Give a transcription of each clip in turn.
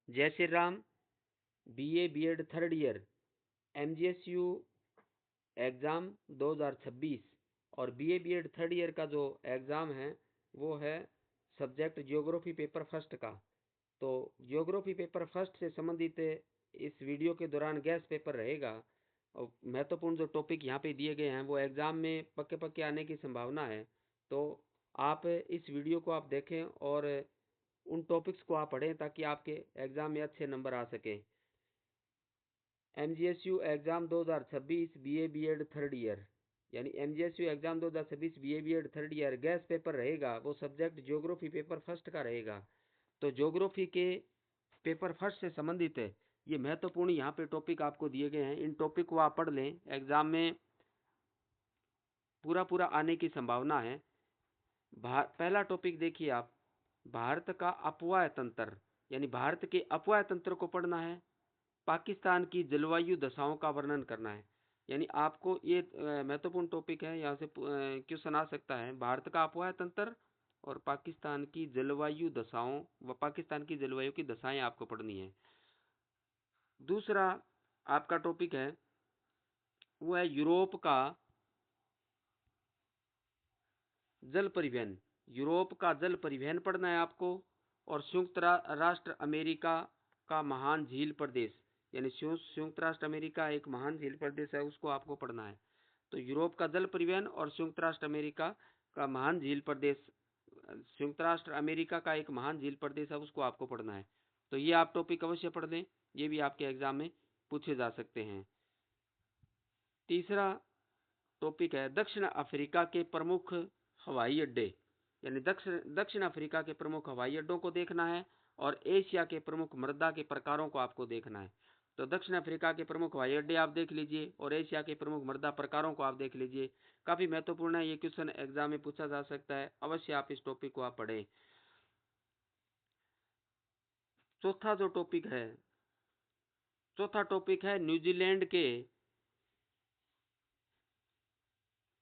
जय Shri Ram, BA BEd third year, MGSU exam 2026 और BA BEd third year का जो एग्ज़ाम है वो है सब्जेक्ट ज्योग्राफी पेपर फर्स्ट का। तो ज्योग्राफी पेपर फर्स्ट से संबंधित इस वीडियो के दौरान गैस पेपर रहेगा और महत्वपूर्ण जो टॉपिक यहाँ पे दिए गए हैं वो एग्ज़ाम में पक्के पक्के आने की संभावना है। तो आप इस वीडियो को आप देखें और उन टॉपिक्स को आप पढ़ें ताकि आपके एग्ज़ाम में अच्छे नंबर आ सकें। MGSU exam 2026 BA BEd third year, यानी MGSU exam 2026 BA BEd third year guess paper रहेगा, वो सब्जेक्ट ज्योग्राफी पेपर फर्स्ट का रहेगा। तो ज्योग्राफी के पेपर फर्स्ट से संबंधित है ये महत्वपूर्ण यहाँ पे टॉपिक आपको दिए गए हैं। इन टॉपिक को आप पढ़ लें, एग्ज़ाम में पूरा पूरा आने की संभावना है। पहला टॉपिक देखिए आप, भारत का अपवाह तंत्र, यानी भारत के अपवाह तंत्र को पढ़ना है। पाकिस्तान की जलवायु दशाओं का वर्णन करना है, यानी आपको ये महत्वपूर्ण टॉपिक है, यहाँ से क्वेश्चन आ सकता है। भारत का अपवाह तंत्र और पाकिस्तान की जलवायु दशाओं व पाकिस्तान की जलवायु की दशाएं आपको पढ़नी है। दूसरा आपका टॉपिक है वो है यूरोप का जल परिवहन। यूरोप का जल परिवहन पढ़ना है आपको। और संयुक्त राष्ट्र अमेरिका का महान झील प्रदेश, यानी संयुक्त राष्ट्र अमेरिका एक महान झील प्रदेश है, उसको आपको पढ़ना है। तो यूरोप का जल परिवहन और संयुक्त राष्ट्र अमेरिका का महान झील प्रदेश, संयुक्त राष्ट्र अमेरिका का एक महान झील प्रदेश है, उसको आपको पढ़ना है। तो ये आप टॉपिक अवश्य पढ़ लें, ये भी आपके एग्जाम में पूछे जा सकते हैं। तीसरा टॉपिक है दक्षिण अफ्रीका के प्रमुख हवाई अड्डे, यानी दक्षिण अफ्रीका के प्रमुख हवाई अड्डों को देखना है और एशिया के प्रमुख मृदा के प्रकारों को आपको देखना है। तो दक्षिण अफ्रीका के प्रमुख हवाई अड्डे आप देख लीजिए और एशिया के प्रमुख मृदा प्रकारों को आप देख लीजिए। काफी महत्वपूर्ण है, ये क्वेश्चन एग्जाम में पूछा जा सकता है, अवश्य आप इस टॉपिक को आप पढ़ें। चौथा टॉपिक है न्यूजीलैंड के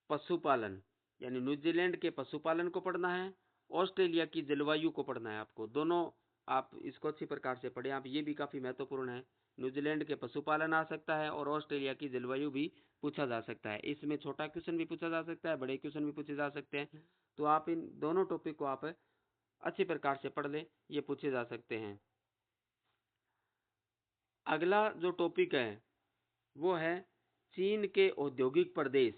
पशुपालन, यानी न्यूजीलैंड के पशुपालन को पढ़ना है। ऑस्ट्रेलिया की जलवायु को पढ़ना है आपको। दोनों आप इसको अच्छी प्रकार से पढ़ें आप, ये भी काफी महत्वपूर्ण है। न्यूजीलैंड के पशुपालन आ सकता है और ऑस्ट्रेलिया की जलवायु भी पूछा जा सकता है। इसमें छोटा क्वेश्चन भी पूछा जा सकता है, बड़े क्वेश्चन भी पूछे जा सकते हैं। तो आप इन दोनों टॉपिक को आप अच्छी प्रकार से पढ़ लें, ये पूछे जा सकते हैं। अगला जो टॉपिक है वो है चीन के औद्योगिक प्रदेश,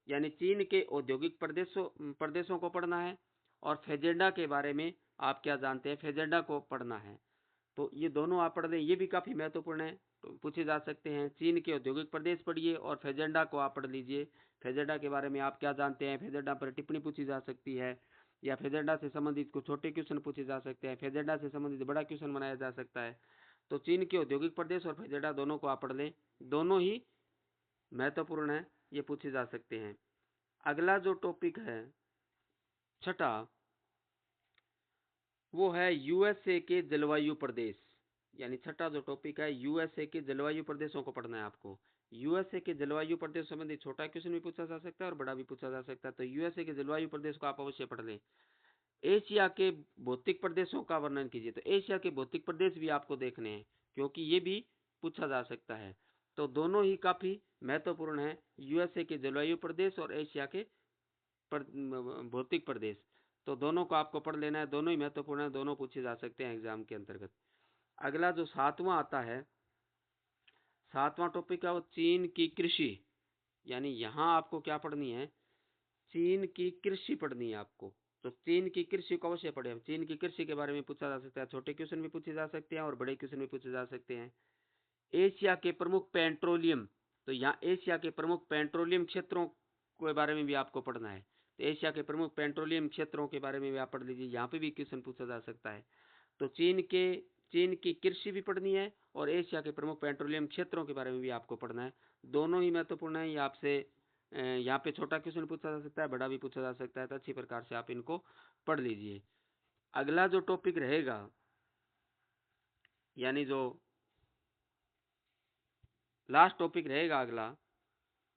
यानी चीन के औद्योगिक प्रदेशों को पढ़ना है। और फेजेंडा के बारे में आप क्या जानते हैं, फेजेंडा को पढ़ना है। तो ये दोनों आप पढ़ लें, ये भी काफी महत्वपूर्ण है, तो पूछे जा सकते हैं। चीन के औद्योगिक प्रदेश पढ़िए और फेजेंडा को आप पढ़ लीजिए। फेजेंडा के बारे में आप क्या जानते हैं, फेजेंडा पर टिप्पणी पूछी जा सकती है, या फेजेंडा से संबंधित कुछ छोटे क्वेश्चन पूछे जा सकते हैं, फेजेंडा से संबंधित बड़ा क्वेश्चन बनाया जा सकता है। तो चीन के औद्योगिक प्रदेश और फेजेंडा दोनों को आप पढ़ लें, दोनों ही महत्वपूर्ण है, ये पूछे जा सकते हैं। अगला जो टॉपिक है छठा, वो है यूएसए के जलवायु प्रदेश, यानी छठा जो टॉपिक है यूएसए के जलवायु प्रदेशों को पढ़ना है आपको। यूएसए के जलवायु प्रदेश संबंधी छोटा क्वेश्चन भी पूछा जा सकता है और बड़ा भी पूछा जा सकता है। तो यूएसए के जलवायु प्रदेश को आप अवश्य पढ़ लें। एशिया के भौतिक प्रदेशों का वर्णन कीजिए, तो एशिया के भौतिक प्रदेश भी आपको देखने हैं क्योंकि ये भी पूछा जा सकता है। तो दोनों ही काफी महत्वपूर्ण है, यूएसए के जलवायु प्रदेश और एशिया के भौतिक प्रदेश। तो दोनों को आपको पढ़ लेना है, दोनों ही महत्वपूर्ण है, दोनों पूछे जा सकते हैं एग्जाम के अंतर्गत। अगला जो सातवां आता है, सातवां टॉपिक है वो चीन की कृषि, यानी यहाँ आपको क्या पढ़नी है, चीन की कृषि पढ़नी है आपको। तो चीन की कृषि को अवश्य पढ़े। चीन की कृषि के बारे में पूछा जा सकता है, छोटे क्वेश्चन भी पूछे जा सकते हैं और बड़े क्वेश्चन भी पूछे जा सकते हैं। एशिया के प्रमुख पेट्रोलियम, तो यहाँ एशिया के प्रमुख पेट्रोलियम क्षेत्रों के बारे में भी आपको पढ़ना है। तो एशिया के प्रमुख पेट्रोलियम क्षेत्रों के बारे में भी आप पढ़ लीजिए, यहाँ पे भी क्वेश्चन पूछा जा सकता है। तो चीन की कृषि भी पढ़नी है और एशिया के प्रमुख पेट्रोलियम क्षेत्रों के बारे में भी आपको पढ़ना है। दोनों ही महत्वपूर्ण है, ये आपसे यहाँ पे छोटा क्वेश्चन पूछा जा सकता है, बड़ा भी पूछा जा सकता है, तो अच्छी प्रकार से आप इनको पढ़ लीजिए। अगला जो टॉपिक रहेगा, यानी जो लास्ट टॉपिक रहेगा अगला,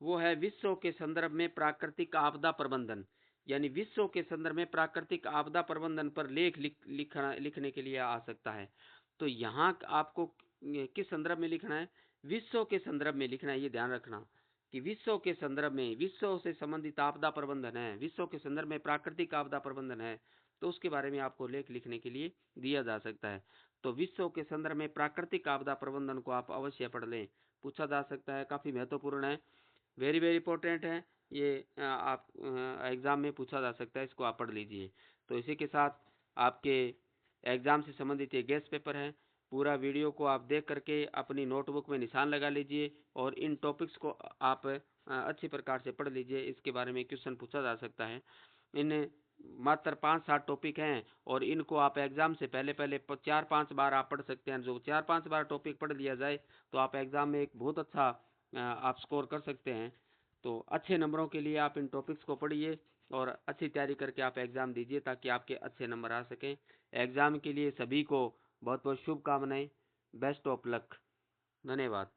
वो है विश्व के संदर्भ में प्राकृतिक आपदा प्रबंधन, यानी विश्व के संदर्भ में प्राकृतिक आपदा प्रबंधन पर लेख लिखने के लिए आ सकता है। तो यहाँ आपको किस संदर्भ में लिखना है? विश्व के संदर्भ में लिखना है। ये ध्यान रखना कि विश्व के संदर्भ में, विश्व से संबंधित आपदा प्रबंधन है, विश्व के संदर्भ में प्राकृतिक आपदा प्रबंधन है, तो उसके बारे में आपको लेख लिखने के लिए दिया जा सकता है। तो विश्व के संदर्भ में प्राकृतिक आपदा प्रबंधन को आप अवश्य पढ़ लें, पूछा जा सकता है, काफी महत्वपूर्ण है, वेरी वेरी इंपॉर्टेंट है। ये आप एग्जाम में पूछा जा सकता है, इसको आप पढ़ लीजिए। तो इसी के साथ आपके एग्जाम से संबंधित ये गेस्ट पेपर है। पूरा वीडियो को आप देख करके अपनी नोटबुक में निशान लगा लीजिए और इन टॉपिक्स को आप अच्छी प्रकार से पढ़ लीजिए। इसके बारे में क्वेश्चन पूछा जा सकता है। इन मात्र 5-7 टॉपिक हैं और इनको आप एग्जाम से पहले 4-5 बार आप पढ़ सकते हैं। जो 4-5 बार टॉपिक पढ़ लिया जाए तो आप एग्जाम में एक बहुत अच्छा आप स्कोर कर सकते हैं। तो अच्छे नंबरों के लिए आप इन टॉपिक्स को पढ़िए और अच्छी तैयारी करके आप एग्जाम दीजिए ताकि आपके अच्छे नंबर आ सकें। एग्जाम के लिए सभी को बहुत बहुत शुभकामनाएं। Best of luck. धन्यवाद।